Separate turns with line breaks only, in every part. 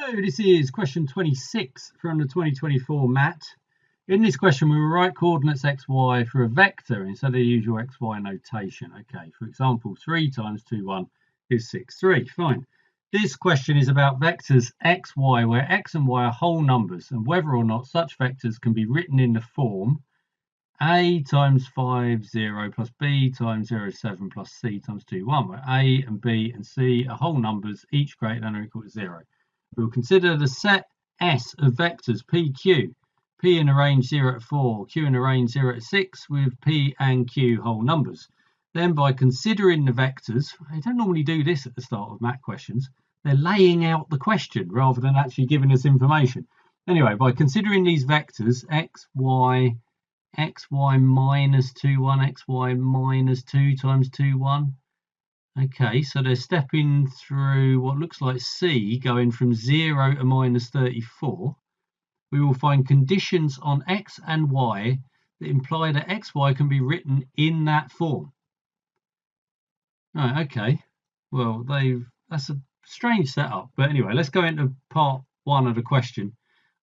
Hello, this is question 26 from the 2024 MAT. In this question, we will write coordinates xy for a vector instead of the usual xy notation. Okay, for example, 3 times 2, 1 is 6, 3. Fine. This question is about vectors x, y, where x and y are whole numbers, and whether or not such vectors can be written in the form a times 5, 0 plus b times 0, 7 plus c times 2, 1, where a and b and c are whole numbers, each greater than or equal to 0. We'll consider the set S of vectors PQ, P in a range 0 to 4, Q in a range 0 to 6, with P and Q whole numbers. Then by considering the vectors, I don't normally do this at the start of math questions, they're laying out the question rather than actually giving us information. Anyway, by considering these vectors, x, y minus 2, 1, xy minus 2 times 2, 1, okay, so they're stepping through what looks like C, going from 0 to minus 34. We will find conditions on x and y that imply that xy can be written in that form. Right, okay. Well, that's a strange setup. But anyway, let's go into part 1 of the question.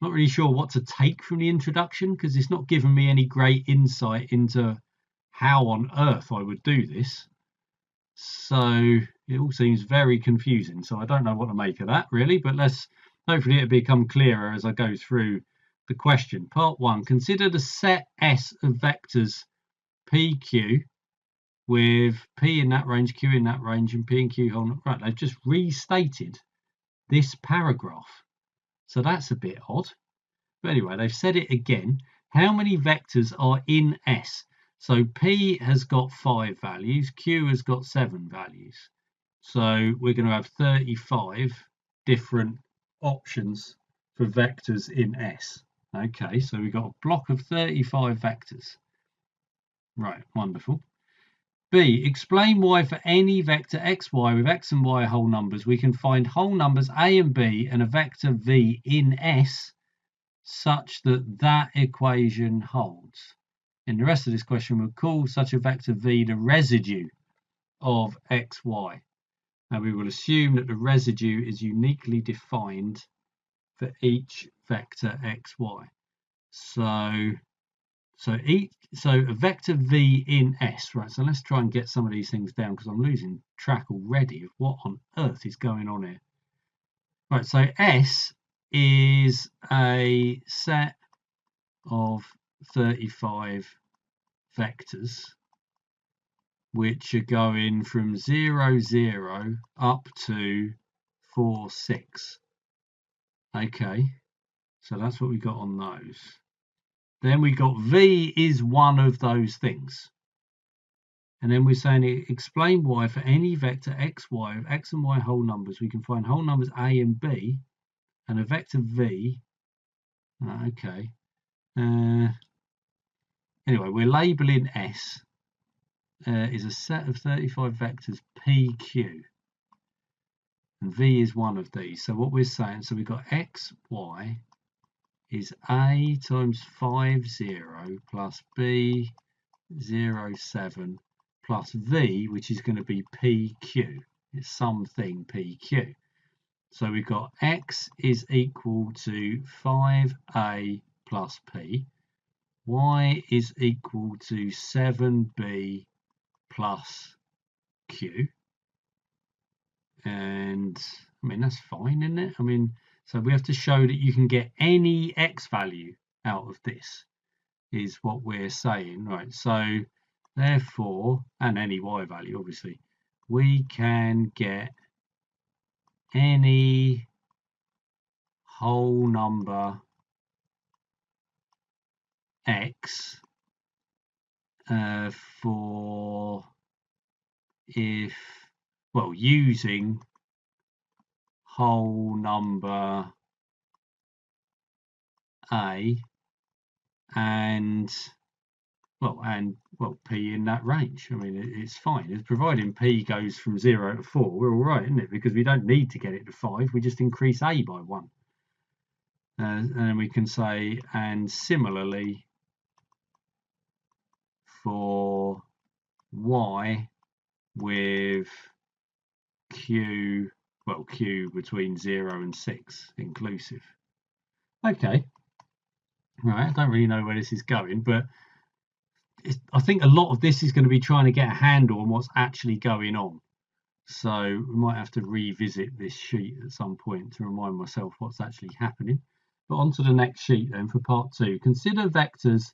Not really sure what to take from the introduction because it's not giving me any great insight into how on earth I would do this. So it all seems very confusing. So I don't know what to make of that really, but hopefully it'll become clearer as I go through the question. Part 1, consider the set S of vectors PQ with P in that range, Q in that range, and P and Q whole. Right, they've just restated this paragraph. So that's a bit odd. But anyway, they've said it again. How many vectors are in S? So P has got 5 values, Q has got 7 values. So we're going to have 35 different options for vectors in S. Okay, so we've got a block of 35 vectors. Right, wonderful. B, explain why for any vector xy with x and y whole numbers, we can find whole numbers a and b and a vector v in S such that that equation holds. In the rest of this question, we'll call such a vector v the residue of xy. And we will assume that the residue is uniquely defined for each vector xy. So a vector v in S, right? So let's try and get some of these things down because I'm losing track already of what on earth is going on here. Right, so S is a set of 35 vectors which are going from 0, 0 up to 4, 6. Okay, so that's what we got on those. Then we got V is one of those things. And then we're saying explain why for any vector xy of x and y whole numbers, we can find whole numbers a and b and a vector v. Okay. Anyway, we're labeling S is a set of 35 vectors PQ. And V is one of these. So what we're saying, so we've got x, y is A times 5, 0 plus B 0, 7 plus V, which is going to be PQ. It's something PQ. So we've got X is equal to 5A plus P. Y is equal to 7B plus Q. And I mean, that's fine, isn't it? I mean, so we have to show that you can get any X value out of this is what we're saying, right? So therefore, and any Y value, obviously, we can get any whole number X for using whole number A and P in that range. I mean, it's fine. It's providing P goes from 0 to 4, we're all right, isn't it? Because we don't need to get it to 5. We just increase A by 1. And then we can say, and similarly for Y with Q well, Q between 0 and 6 inclusive. Okay, right, I don't really know where this is going, but I think a lot of this is going to be trying to get a handle on what's actually going on. So we might have to revisit this sheet at some point to remind myself what's actually happening. But on to the next sheet then for part 2. Consider vectors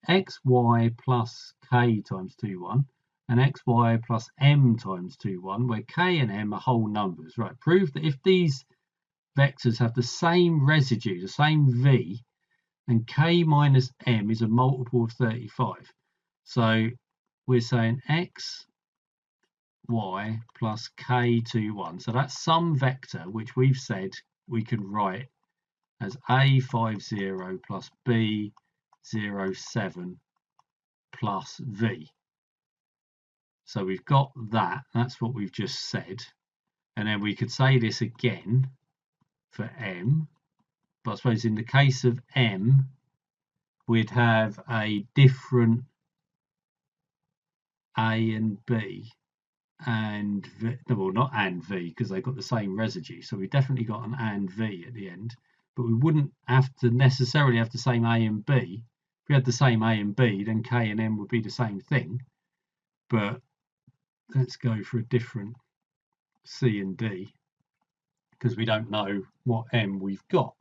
xy plus k times 2, 1 and xy plus m times 2, 1, where k and m are whole numbers. Right, prove that if these vectors have the same residue, the same v, and k minus m is a multiple of 35. So we're saying x, y plus k21. So that's some vector which we've said we can write as a50 plus b07 plus v. So we've got that. That's what we've just said. And then we could say this again for m. But I suppose in the case of m, we'd have a different a and b. And v, well, not and v, because they've got the same residue, so we definitely got an and v at the end, but we wouldn't have to necessarily have the same a and b. If we had the same a and b, then k and m would be the same thing. But let's go for a different c and d, because we don't know what m we've got.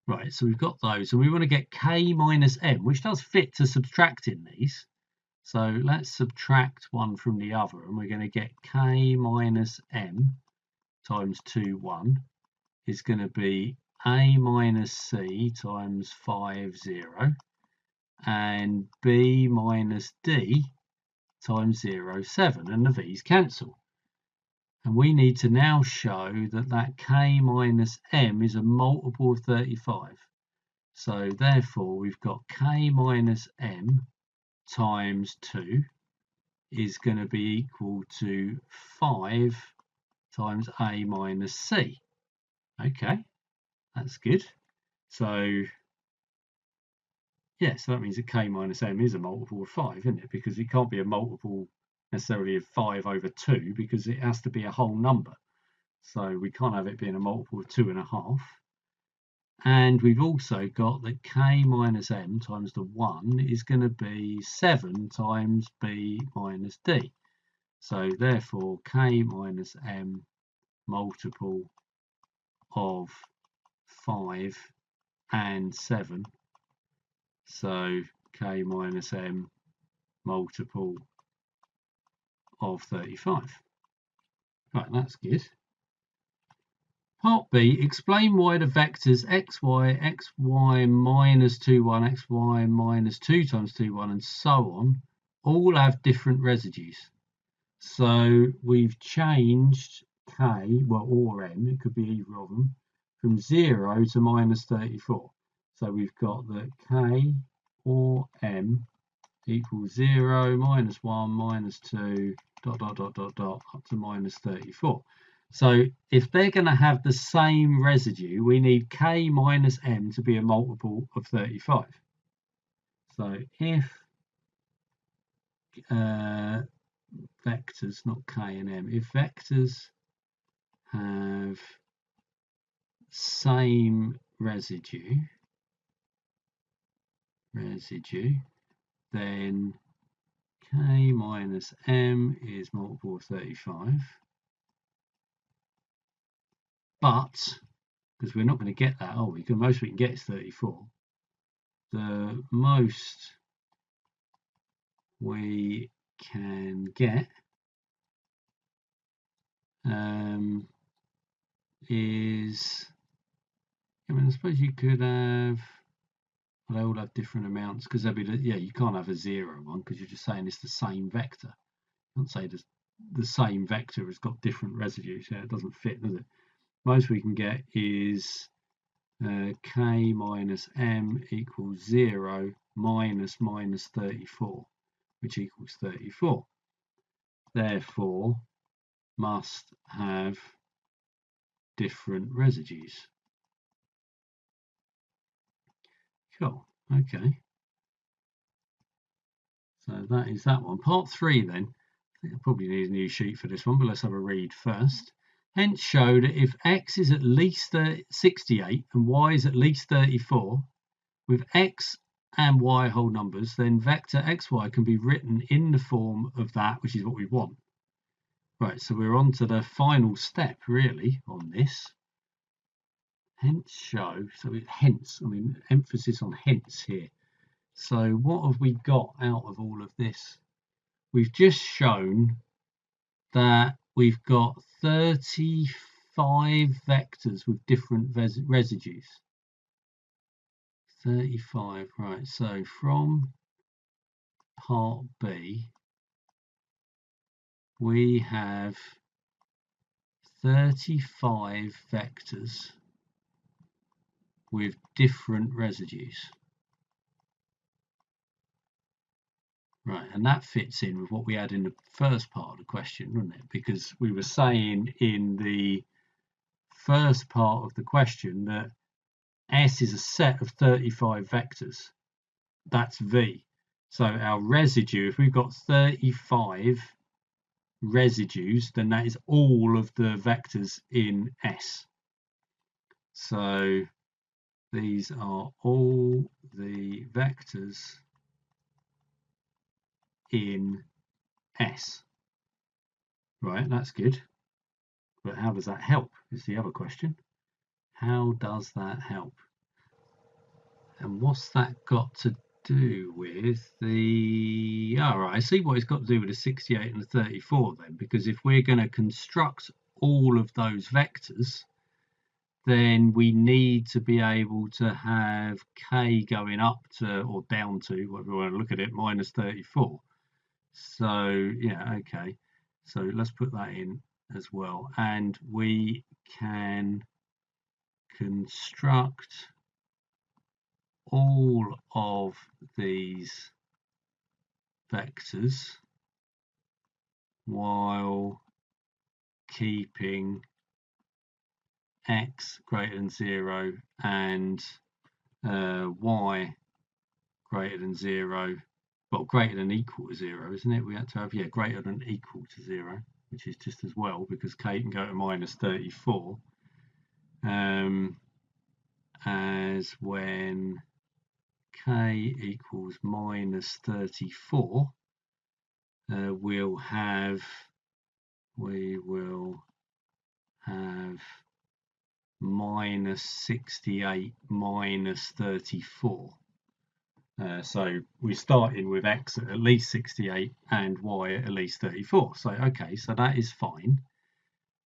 Right, so we've got those, and we want to get k minus m, which does fit to subtracting these. So let's subtract one from the other, and we're going to get k minus m times 2, 1 is going to be a minus c times 5, 0, and b minus d times 0, 7, and the v's cancel. And we need to now show that that k minus m is a multiple of 35. So therefore we've got k minus m times 2 is going to be equal to 5 times a minus c. Okay, that's good. So yeah, so that means that k minus m is a multiple of 5, isn't it? Because it can't be a multiple necessarily of 5 over 2, because it has to be a whole number. So we can't have it being a multiple of 2.5. And we've also got that k minus m times the 1 is going to be 7 times b minus d. So therefore k minus m multiple of 5 and 7. So k minus m multiple of 35. Right, that's good. Part B, explain why the vectors xy, xy minus 2, 1, xy minus 2 times 2, 1, and so on all have different residues. So we've changed k, well, or m, it could be either of them, from 0 to minus 34. So we've got that k or m equals 0, minus 1, minus 2, dot, dot, dot, dot, dot, up to minus 34. So if they're going to have the same residue, we need k minus m to be a multiple of 35. So if vectors, not k and m, if vectors have same residue, then k minus m is multiple of 35. But, because we're not going to get that, are we? Because most we can get is 34. The most we can get is, I mean, I suppose you could have, well, they all have different amounts, because they'll be, yeah, you can't have a 0 one, because you're just saying it's the same vector. You can't say the same vector has got different residues. Yeah, it doesn't fit, does it? Most we can get is k minus m equals 0 minus minus 34, which equals 34. Therefore, must have different residues. Cool. Okay. So that is that one. Part 3 then. I think I probably need a new sheet for this one, but let's have a read first. Hence show that if x is at least 68 and y is at least 34, with x and y whole numbers, then vector xy can be written in the form of that, which is what we want. Right, so we're on to the final step, really, on this. Hence show, so hence, I mean, emphasis on hence here. So what have we got out of all of this? We've just shown that we've got 35 vectors with different residues. 35, right, so from part B, we have 35 vectors with different residues. Right, and that fits in with what we had in the first part of the question, wouldn't it? Because we were saying in the first part of the question that S is a set of 35 vectors. That's V. So our residue, if we've got 35 residues, then that is all of the vectors in S. So these are all the vectors in S. Right, that's good. But how does that help is the other question. How does that help? And what's that got to do with the... All right, I see what it's got to do with the 68 and the 34 then, because if we're going to construct all of those vectors, then we need to be able to have k going up to, or down to, whatever we want to look at it, minus 34. So, yeah, okay. So let's put that in as well. And we can construct all of these vectors while keeping x greater than 0 and y greater than 0, well, greater than equal to 0, isn't it? We had to have, yeah, greater than equal to 0, which is just as well because k can go to minus 34 as when k equals minus 34, we will have minus 68 minus 34. So we're starting with x at least 68 and y at least 34. So, okay, so that is fine.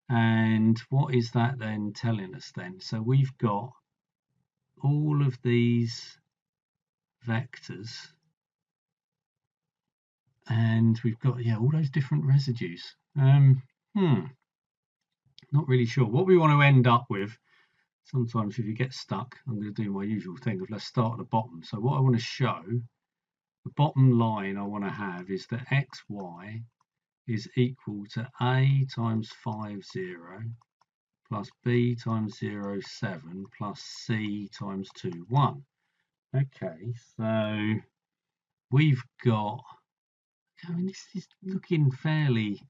And what is that then telling us then? So we've got all of these vectors and we've got, yeah, all those different residues. Not really sure. What we want to end up with, sometimes if you get stuck, I'm going to do my usual thing of let's start at the bottom. So what I want to show, the bottom line I want to have is that xy is equal to a times 5, 0 plus b times 0, 7 plus c times 2, 1. Okay, so we've got, I mean, this is looking fairly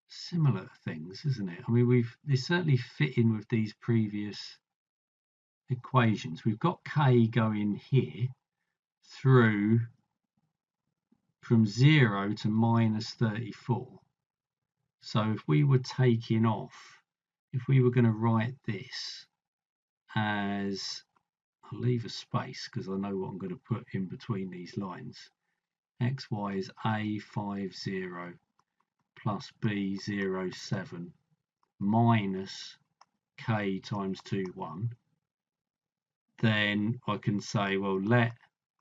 similar things, isn't it? I mean, they certainly fit in with these previous equations. We've got k going here through from 0 to minus 34. So if we were taking off, if we were going to write this as, I'll leave a space because I know what I'm going to put in between these lines. xy is a50 plus b07 minus k times 2, 1. Then I can say, well, let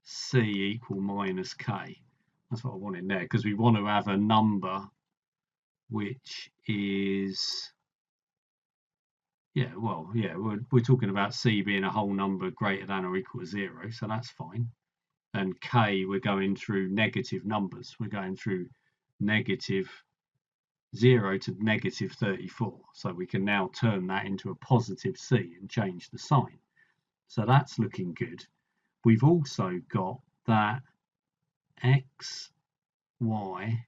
c equal minus k. That's what I want in there because we want to have a number which is, yeah, well, yeah, we're talking about c being a whole number greater than or equal to 0, so that's fine. And k, we're going through negative numbers. We're going through negative 0 to negative 34. So we can now turn that into a positive c and change the sign. So that's looking good. We've also got that xy,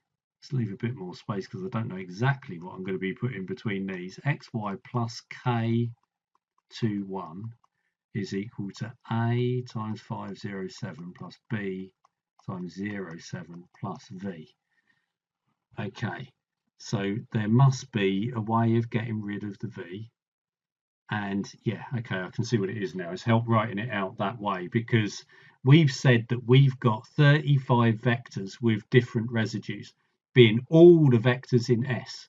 let's leave a bit more space because I don't know exactly what I'm going to be putting between these. xy plus k 21 is equal to a times 507 plus b times 07 plus v. Okay, so there must be a way of getting rid of the v. And yeah, okay, I can see what it is now. It's helped writing it out that way because we've said that we've got 35 vectors with different residues, being all the vectors in S.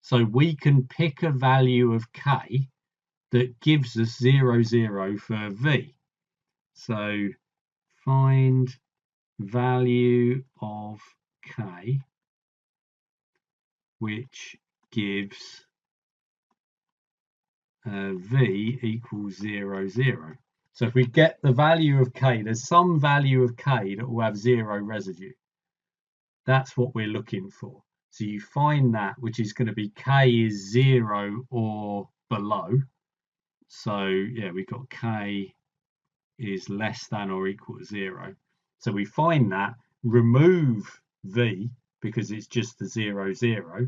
So we can pick a value of k that gives us 0, 0 for v. So find value of k, which gives v equals 0, 0. So if we get the value of k, there's some value of k that will have 0 residue. That's what we're looking for. So you find that, which is going to be k is 0 or below. So yeah, we've got k is less than or equal to 0. So we find that, remove v because it's just the 0, 0.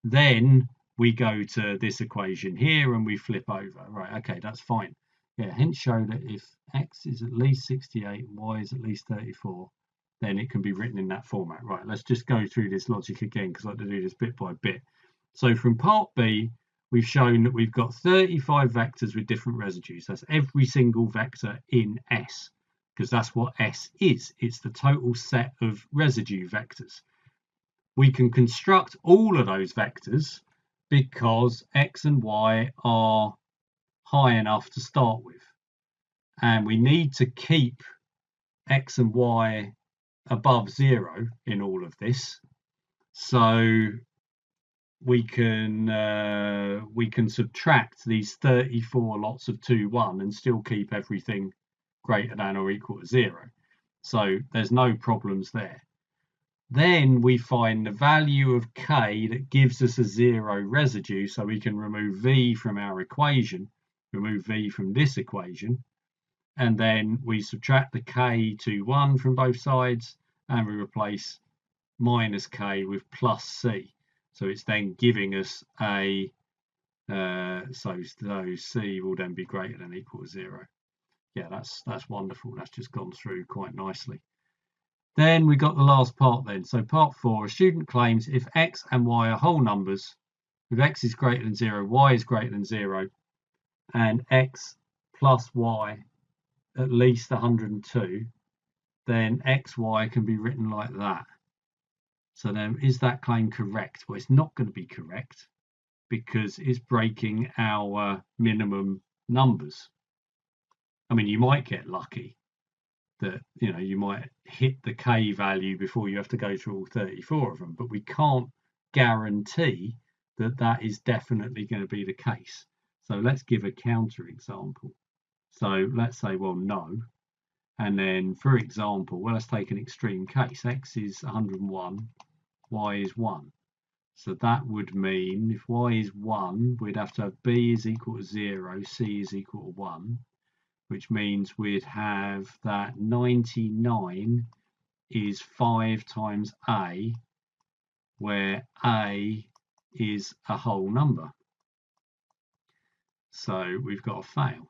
Then we go to this equation here and we flip over. Right, okay, that's fine. Yeah, hence show that if x is at least 68 and y is at least 34, then it can be written in that format. Right, let's just go through this logic again because I like to do this bit by bit. So from part B, we've shown that we've got 35 vectors with different residues. That's every single vector in S, because that's what S is. It's the total set of residue vectors. We can construct all of those vectors because x and y are high enough to start with. And we need to keep x and y above 0 in all of this. So we can subtract these 34 lots of 2, 1 and still keep everything greater than or equal to 0. So there's no problems there. Then we find the value of k that gives us a 0 residue, so we can remove v from our equation, remove v from this equation, and then we subtract the k to 1 from both sides, and we replace minus k with plus c. So it's then giving us a, so c will then be greater than or equal to 0. Yeah, that's wonderful. That's just gone through quite nicely. Then we got the last part then. So part 4, a student claims if x and y are whole numbers, if x is greater than 0, y is greater than 0, and x plus y at least 102, then xy can be written like that. So then is that claim correct? Well, it's not going to be correct because it's breaking our minimum numbers. I mean, you might get lucky that, you know, you might hit the k value before you have to go through all 34 of them, but we can't guarantee that that is definitely going to be the case. So let's give a counter example. So let's say, well, no. And then, for example, well, let's take an extreme case. X is 101, y is 1. So that would mean if y is 1, we'd have to have b is equal to 0, c is equal to 1. Which means we'd have that 99 is 5 times a, where a is a whole number. So we've got a fail.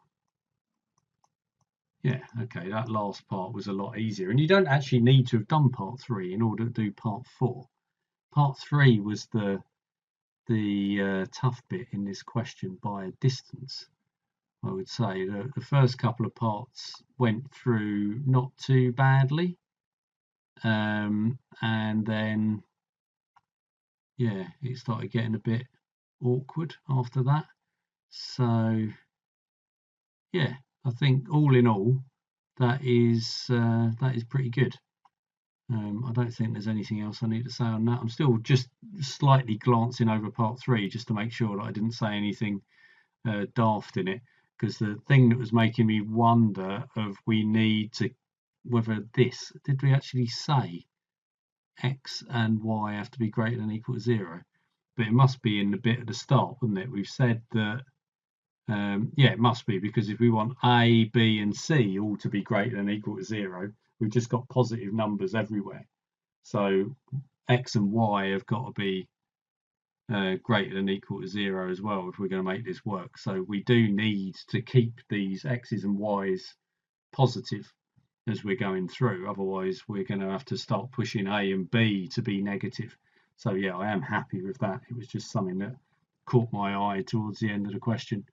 Yeah, okay, that last part was a lot easier. And you don't actually need to have done part 3 in order to do part 4. Part 3 was the tough bit in this question by a distance. I would say the first couple of parts went through not too badly, and then yeah, it started getting a bit awkward after that. So yeah, I think all in all, that is pretty good. I don't think there's anything else I need to say on that. I'm still just slightly glancing over part 3 just to make sure that I didn't say anything daft in it. Because the thing that was making me wonder of we need to, whether this, did we actually say x and y have to be greater than or equal to 0? But it must be in the bit at the start, wouldn't it? We've said that, yeah, it must be, because if we want a, b and c all to be greater than or equal to 0, we've just got positive numbers everywhere. So x and y have got to be greater than equal to 0 as well if we're going to make this work. So we do need to keep these x's and y's positive as we're going through, otherwise we're going to have to start pushing a and b to be negative. So yeah, I am happy with that. It was just something that caught my eye towards the end of the question.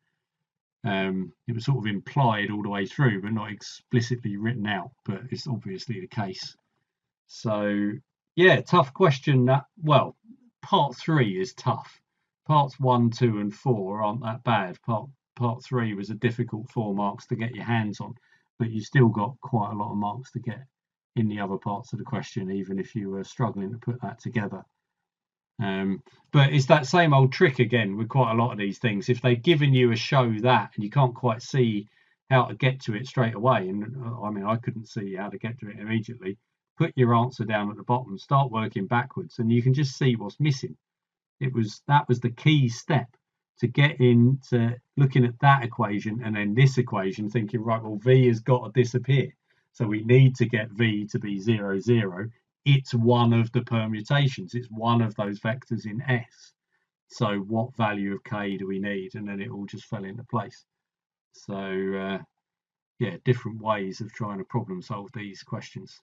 It was sort of implied all the way through but not explicitly written out, but it's obviously the case. So yeah, tough question. That, well, part 3 is tough. Parts 1, 2 and 4 aren't that bad. Part 3 was a difficult 4 marks to get your hands on, but you still got quite a lot of marks to get in the other parts of the question, even if you were struggling to put that together. But it's that same old trick again with quite a lot of these things. If they've given you a show that and you can't quite see how to get to it straight away, and I mean, I couldn't see how to get to it immediately, put your answer down at the bottom, start working backwards, and you can just see what's missing. That was the key step to get into looking at that equation and then this equation, thinking, right, well, v has got to disappear. So we need to get v to be 0, 0. It's one of the permutations. It's one of those vectors in S. So what value of k do we need? And then it all just fell into place. So yeah, different ways of trying to problem solve these questions.